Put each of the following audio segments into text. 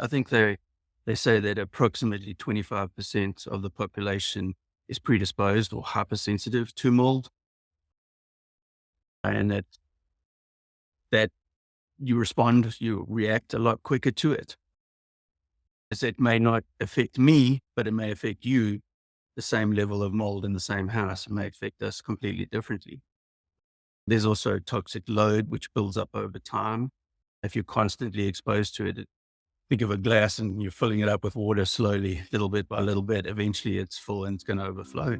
I think they say that approximately 25% of the population is predisposed or hypersensitive to mold, and that you react a lot quicker to it. As it may not affect me, but it may affect you. The same level of mold in the same house, it may affect us completely differently. There's also toxic load, which builds up over time. If you're constantly exposed to it, think of a glass and you're filling it up with water slowly, little bit by little bit. Eventually it's full and it's going to overflow.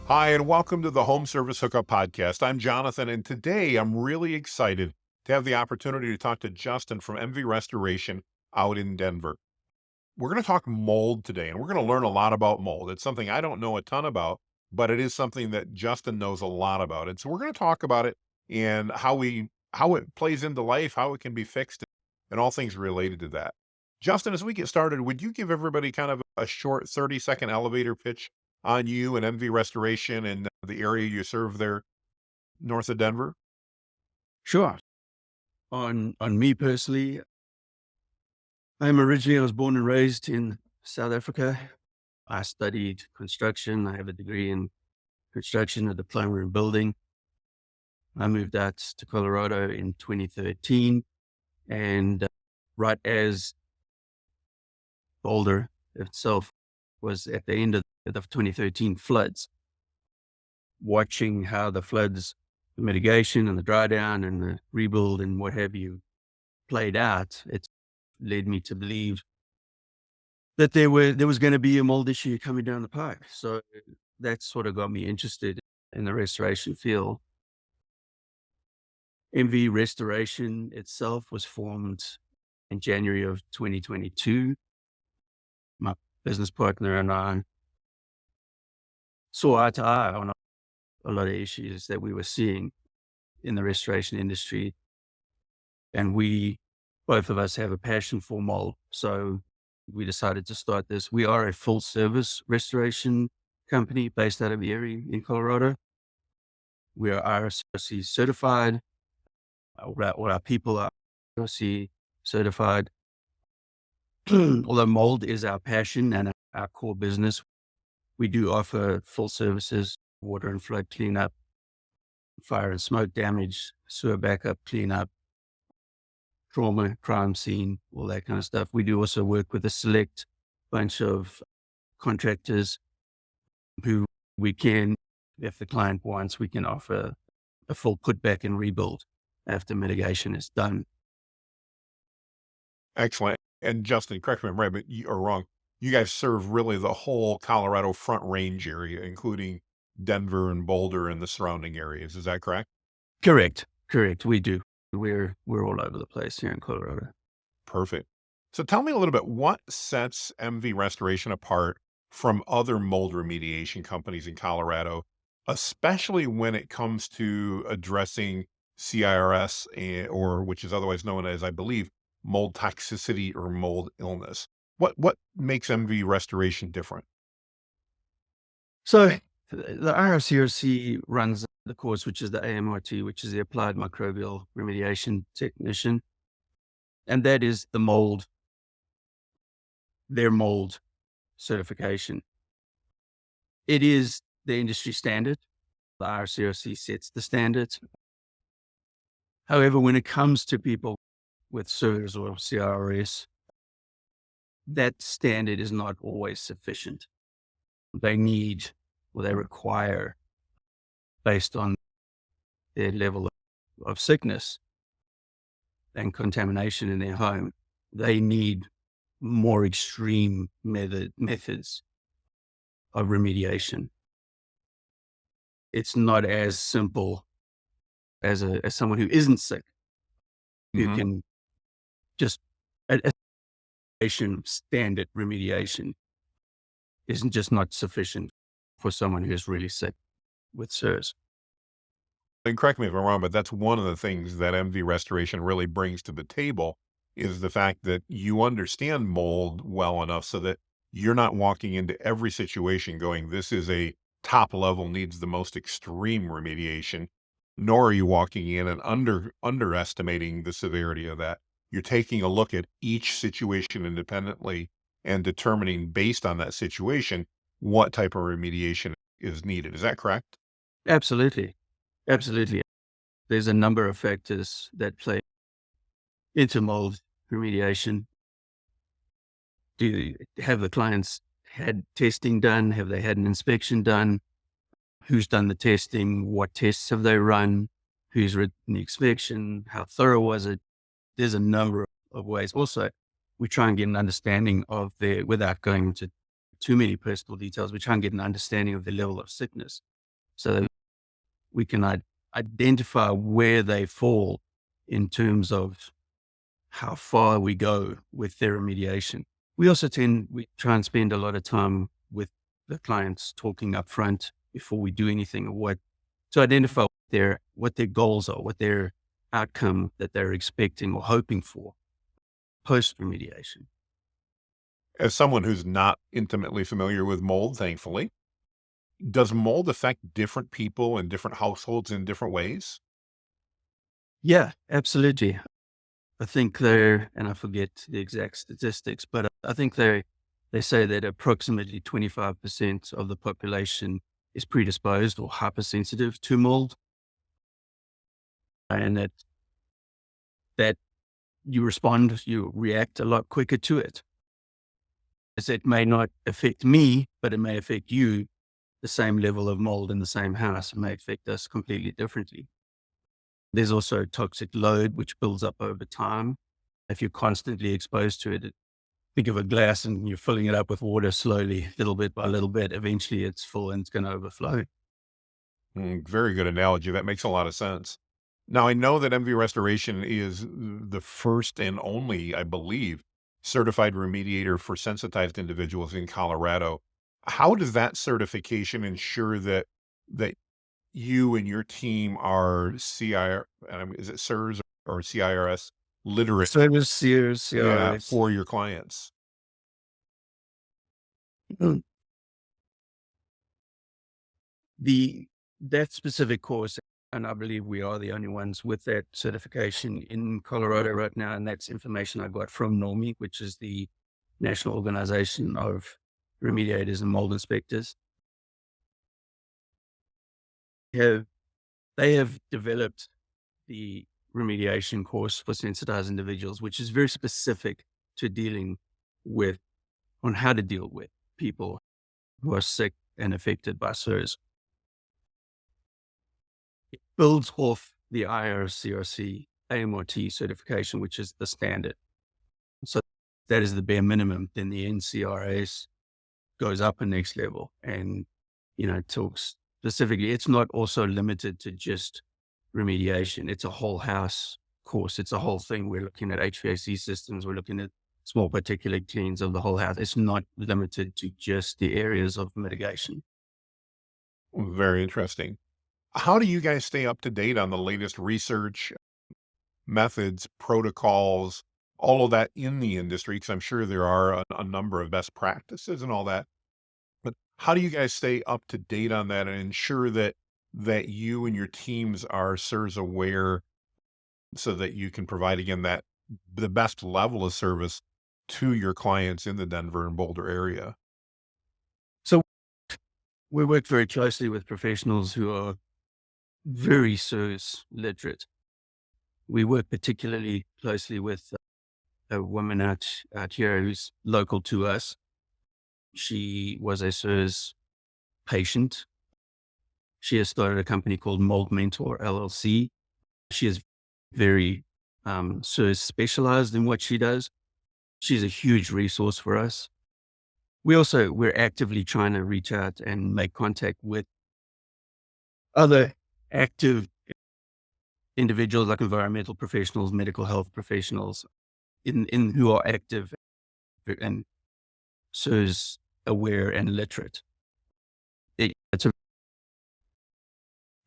Hi, and welcome to the Home Service Hookup Podcast. I'm Jonathan, and today I'm really excited to have the opportunity to talk to Justin from MV Restoration out in Denver. We're going to talk mold today, and we're going to learn a lot about mold. It's something I don't know a ton about, but it is something that Justin knows a lot about. And so we're going to talk about it and how it plays into life, how it can be fixed, and all things related to that. Justin, as we get started, would you give everybody kind of a short 30-second elevator pitch on you and MV Restoration and the area you serve there north of Denver? Sure. On me personally, I was born and raised in South Africa. I studied construction. I have a degree in construction at the Diploma in Building. I moved out to Colorado in 2013, and right as Boulder itself was at the end of the 2013 floods, watching how the floods, the mitigation and the dry down and the rebuild and what have you played out, it led me to believe that there was going to be a mold issue coming down the pike. So that sort of got me interested in the restoration field. MV Restoration itself was formed in January of 2022. My business partner and I saw eye to eye on a lot of issues that we were seeing in the restoration industry. And both of us have a passion for mold. So we decided to start this. We are a full service restoration company based out of Erie in Colorado. We are IRC certified. All our people are IRC certified. Although mold is our passion and our core business, we do offer full services, water and flood cleanup, fire and smoke damage, sewer backup cleanup, trauma, crime scene, all that kind of stuff. We do also work with a select bunch of contractors who if the client wants, we can offer a full putback and rebuild after mitigation is done. Excellent. And Justin, correct me if I'm right, but you are wrong. You guys serve really the whole Colorado Front Range area, including Denver and Boulder and the surrounding areas. Is that correct? Correct. We do. We're all over the place here in Colorado. Perfect. So tell me a little bit, what sets MV Restoration apart from other mold remediation companies in Colorado, especially when it comes to addressing CIRS, or which is otherwise known as, I believe, mold toxicity or mold illness. What makes MV Restoration different? So the IRCRC runs the course, which is the AMRT, which is the Applied Microbial Remediation Technician. And that is their mold certification. It is the industry standard. The IRCRC sets the standards. However, when it comes to people with CIRS or CRS, that standard is not always sufficient. They require, based on their level of sickness and contamination in their home, they need more extreme methods of remediation. It's not as simple as someone who isn't sick, who can just a standard remediation isn't just not sufficient for someone who is really sick with CIRS. And correct me if I'm wrong, but that's one of the things that MV Restoration really brings to the table is the fact that you understand mold well enough so that you're not walking into every situation going, this is a top level, needs the most extreme remediation. nor are you walking in and underestimating the severity of that. You're taking a look at each situation independently and determining based on that situation what type of remediation is needed. Is that correct? Absolutely. Absolutely. There's a number of factors that play into mold remediation. Have the clients had testing done? Have they had an inspection done? Who's done the testing? What tests have they run? Who's written the inspection? How thorough was it? There's a number of ways. Also, we try and get an understanding of their, without going into too many personal details, we try and get an understanding of the level of sickness so that we can identify where they fall in terms of how far we go with their remediation. We try and spend a lot of time with the clients talking up front before we do anything, to identify what their goals are, what their outcome that they're expecting or hoping for post remediation. As someone who's not intimately familiar with mold, thankfully, does mold affect different people and different households in different ways? Yeah, absolutely. I think they're, and I forget the exact statistics, but I think they say that approximately 25% of the population is predisposed or hypersensitive to mold, and that you react a lot quicker to it. As it may not affect me, but it may affect you. The same level of mold in the same house may affect us completely differently. There's also toxic load, which builds up over time. If you're constantly exposed to it, think of a glass and you're filling it up with water slowly, little bit by little bit. Eventually it's full and it's going to overflow. Very good analogy. That makes a lot of sense. Now, I know that MV Restoration is the first and only, I believe, certified remediator for sensitized individuals in Colorado. How does that certification ensure that you and your team are is it CIRS or CIRS literate? Service sears, Yeah, CRS. for your clients. Mm. The that specific course, and I believe we are the only ones with that certification in Colorado right now, and that's information I got from NORMI, which is the National Organization of Remediators and Mold Inspectors. Have They have developed the remediation course for sensitized individuals, which is very specific to dealing with on how to deal with people who are sick and affected by SIRS. Builds off the IRCRC AMRT certification, which is the standard. So that is the bare minimum. Then the NCRS goes up a next level and, talks specifically. It's not also limited to just remediation. It's a whole house course. It's a whole thing. We're looking at HVAC systems. We're looking at small particulate cleans of the whole house. It's not limited to just the areas of mitigation. Very interesting. How do you guys stay up to date on the latest research, methods, protocols, all of that in the industry? Because I'm sure there are a number of best practices and all that. But how do you guys stay up to date on that and ensure that you and your teams are CERS aware so that you can provide again that the best level of service to your clients in the Denver and Boulder area? So we work very closely with professionals who are very SIRS literate. We work particularly closely with a woman out here who's local to us. She was a SIRS patient. She has started a company called Mold Mentor LLC. She is very SIRS specialized in what she does. She's a huge resource for us. We're actively trying to reach out and make contact with other active individuals like environmental professionals, medical health professionals in who are active and SIRS aware and literate. It's a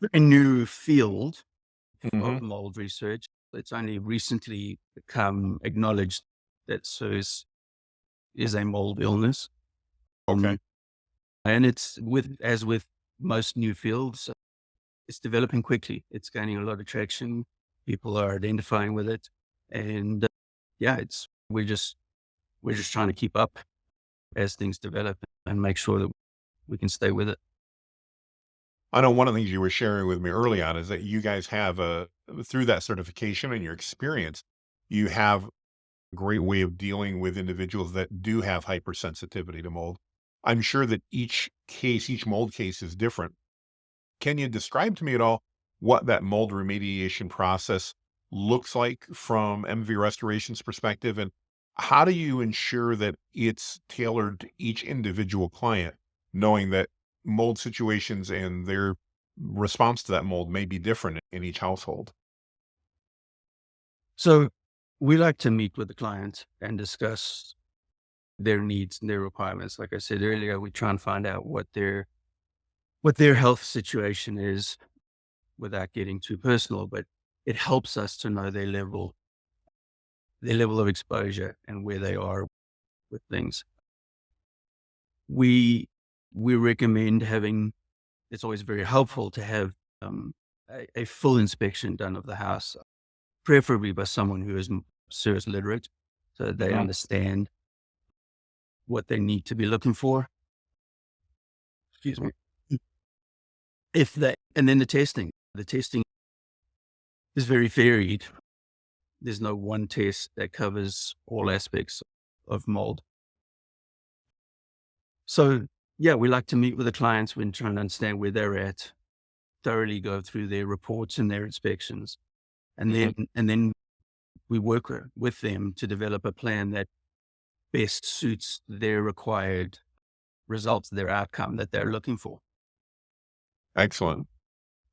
very new field Hmm. of mold research. It's only recently become acknowledged that SIRS is a mold illness. Okay. And it's as with most new fields, it's developing quickly. It's gaining a lot of traction. People are identifying with it, and yeah, we're just trying to keep up as things develop and make sure that we can stay with it. I know one of the things you were sharing with me early on is that you guys have through that certification and your experience, you have a great way of dealing with individuals that do have hypersensitivity to mold. I'm sure that each mold case is different. Can you describe to me at all what that mold remediation process looks like from MV Restoration's perspective? And how do you ensure that it's tailored to each individual client, knowing that mold situations and their response to that mold may be different in each household? So we like to meet with the client and discuss their needs and their requirements. Like I said earlier, we try and find out what their health situation is without getting too personal, but it helps us to know their level of exposure and where they are with things. We we recommend having. It's always very helpful to have a full inspection done of the house, preferably by someone who is service literate, so that they understand what they need to be looking for. Excuse me. If they and then the testing is very varied. There's no one test that covers all aspects of mold. So yeah, we like to meet with the clients when trying to understand where they're at, thoroughly go through their reports and their inspections, and then we work with them to develop a plan that best suits their required results, their outcome that they're looking for. Excellent.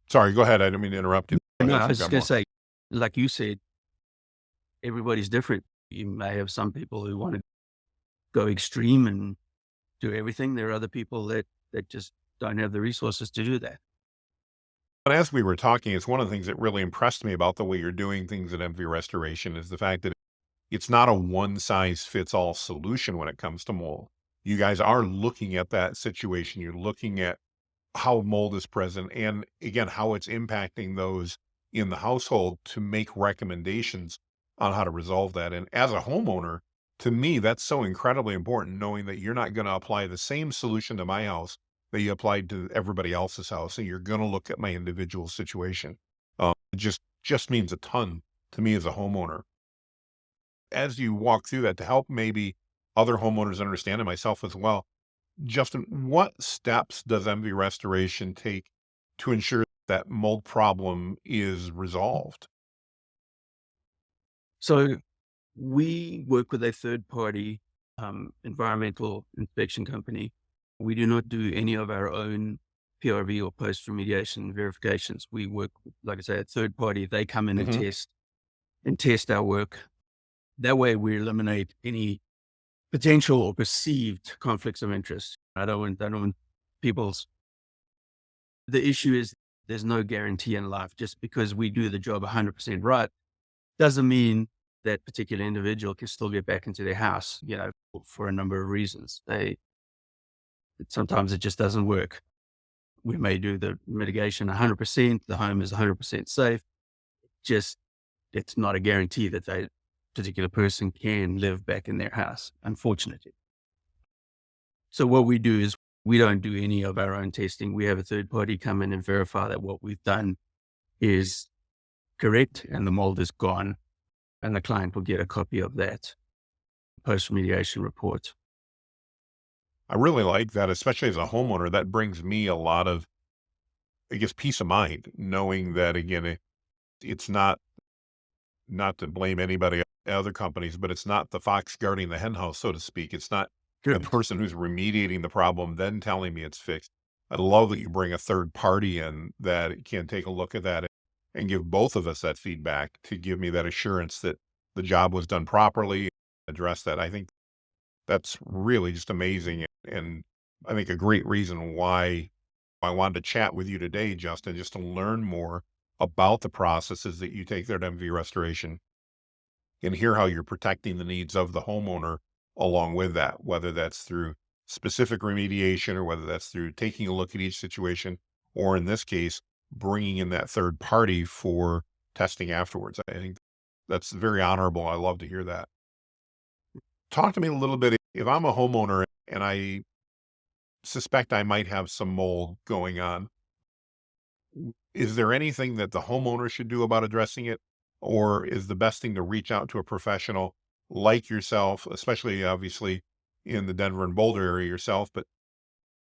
Sorry, go ahead. I didn't mean to interrupt you. Go No, ahead I if was you've just got going to more. say, like you said, everybody's different. You may have some people who want to go extreme and do everything. There are other people that just don't have the resources to do that. But as we were talking, it's one of the things that really impressed me about the way you're doing things at MV Restoration is the fact that it's not a one size fits all solution when it comes to mold. You guys are looking at that situation. You're looking at how mold is present and again, how it's impacting those in the household to make recommendations on how to resolve that. And as a homeowner, to me, that's so incredibly important, knowing that you're not going to apply the same solution to my house that you applied to everybody else's house. And you're going to look at my individual situation. It just means a ton to me as a homeowner. As you walk through that to help maybe other homeowners understand and myself as well, Justin, what steps does MV Restoration take to ensure that mold problem is resolved? So we work with a third party environmental inspection company. We do not do any of our own PRV or post remediation verifications. We work, like I say, a third party. They come in Hmm. and test our work. That way we eliminate any potential or perceived conflicts of interest. I don't want people's, the issue is there's no guarantee in life. Just because we do the job 100% right doesn't mean that particular individual can still get back into their house, for a number of reasons. Sometimes it just doesn't work. We may do the mitigation 100%, the home is 100% safe. Just, it's not a guarantee that that particular person can live back in their house, unfortunately. So what we do is we don't do any of our own testing. We have a third party come in and verify that what we've done is correct and the mold is gone. And the client will get a copy of that post remediation report. I really like that, especially as a homeowner. That brings me a lot of, I guess, peace of mind, knowing that again, it's not to blame anybody, other companies, but it's not the fox guarding the henhouse, so to speak. It's not the Correct. person who's remediating the problem, then telling me it's fixed. I love that you bring a third party in that can take a look at that and give both of us that feedback to give me that assurance that the job was done properly, address that. I think that's really just amazing. And I think a great reason why I wanted to chat with you today, Justin, just to learn more about the processes that you take there at MV Restoration and hear how you're protecting the needs of the homeowner along with that, whether that's through specific remediation or whether that's through taking a look at each situation, or in this case, bringing in that third party for testing afterwards. I think that's very honorable. I love to hear that. Talk to me a little bit. If I'm a homeowner and I suspect I might have some mold going on, is there anything that the homeowner should do about addressing it? Or is the best thing to reach out to a professional like yourself, especially obviously in the Denver and Boulder area yourself, but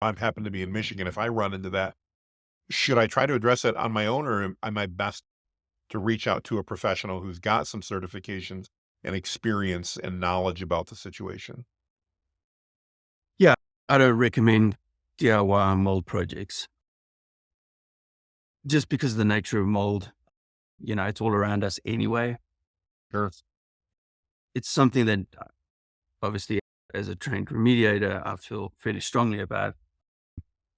I happen to be in Michigan. If I run into that, should I try to address it on my own, or am I best to reach out to a professional who's got some certifications and experience and knowledge about the situation? Yeah, I don't recommend DIY mold projects just because of the nature of mold. It's all around us anyway. Sure. It's something that obviously, as a trained remediator, I feel fairly strongly about.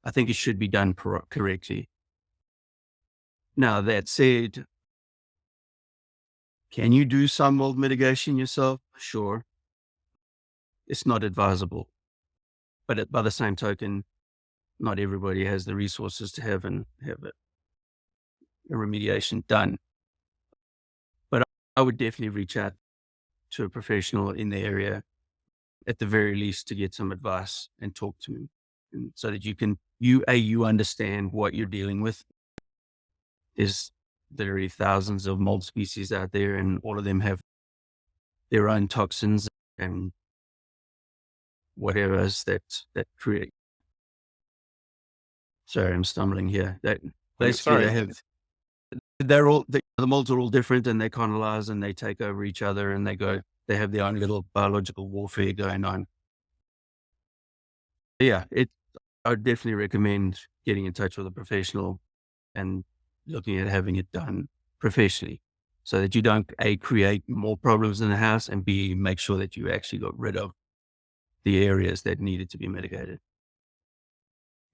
I think it should be done correctly. Now, that said, can you do some mold mitigation yourself? Sure. It's not advisable. But by the same token, not everybody has the resources to have a remediation done. But I would definitely reach out to a professional in the area at the very least to get some advice and talk to me, and so that you understand what you're dealing with. There's literally thousands of mold species out there, and all of them have their own toxins and whatever else that create. Sorry, I'm stumbling here. That basically Sorry. the molds are all different, and they colonize and they take over each other, and they have their own little biological warfare going on. Yeah, I would definitely recommend getting in touch with a professional and looking at having it done professionally so that you don't, A, create more problems in the house, and B, make sure that you actually got rid of the areas that needed to be mitigated.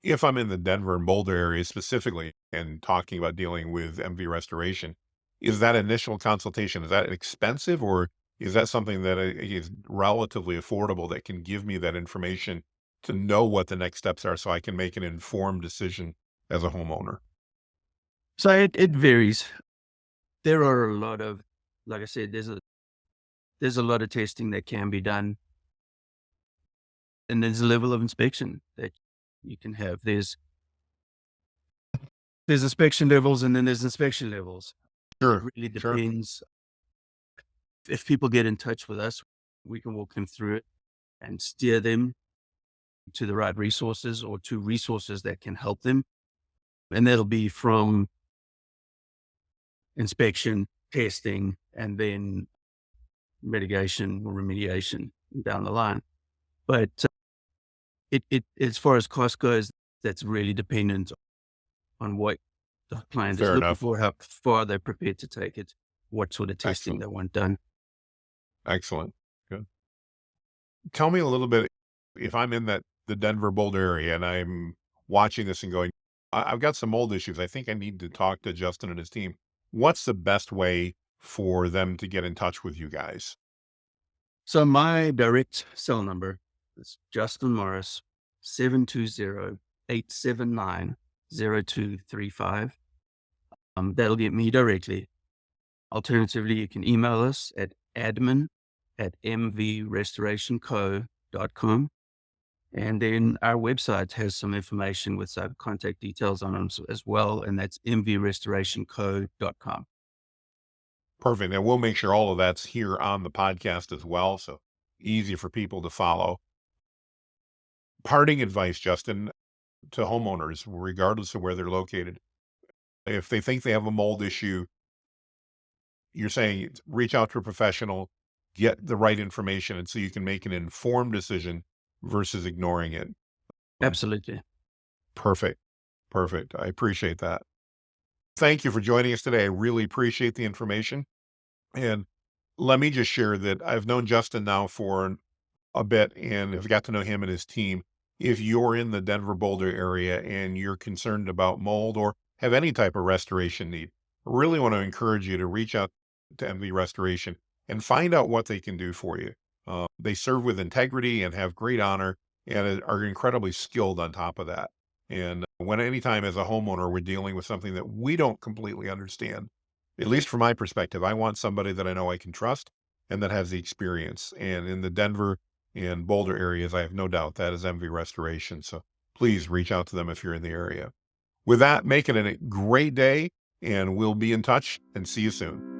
If I'm in the Denver and Boulder area specifically and talking about dealing with MV restoration, is that initial consultation, is that expensive, or is that something that is relatively affordable that can give me that information to know what the next steps are so I can make an informed decision as a homeowner? So it varies. There are a lot of, like I said, there's a lot of testing that can be done, and there's a level of inspection that you can have. There's inspection levels, and then there's inspection levels. It Sure, really sure. depends. If people get in touch with us, we can walk them through it and steer them to the right resources or to resources that can help them. And that'll be from inspection, testing, and then mitigation or remediation down the line. But it as far as cost goes, that's really dependent on what the client is Fair looking enough. for, how far they're prepared to take it, what sort of testing Excellent. they want done. Excellent. Good. Tell me a little bit, if I'm in the Denver Boulder area and I'm watching this and going, I've got some mold issues. I think I need to talk to Justin and his team. What's the best way for them to get in touch with you guys? So my direct cell number is Justin Morris, 720-879-0235. That'll get me directly. Alternatively, you can email us at admin@mvrestorationco.com. And then our website has some information with some contact details on them as well, and that's mvrestorationco.com. Perfect. And we'll make sure all of that's here on the podcast as well. So easy for people to follow. Parting advice, Justin, to homeowners, regardless of where they're located. If they think they have a mold issue, you're saying reach out to a professional, get the right information, and so you can make an informed decision versus ignoring it. Absolutely. Perfect. Perfect. I appreciate that. Thank you for joining us today. I really appreciate the information. And let me just share that I've known Justin now for a bit and have got to know him and his team. If you're in the Denver Boulder area and you're concerned about mold or have any type of restoration need, I really want to encourage you to reach out to MV Restoration and find out what they can do for you. They serve with integrity and have great honor and are incredibly skilled on top of that. And when anytime as a homeowner, we're dealing with something that we don't completely understand, at least from my perspective, I want somebody that I know I can trust and that has the experience. And in the Denver and Boulder areas, I have no doubt that is MV Restoration. So please reach out to them if you're in the area. With that, make it a great day, and we'll be in touch and see you soon.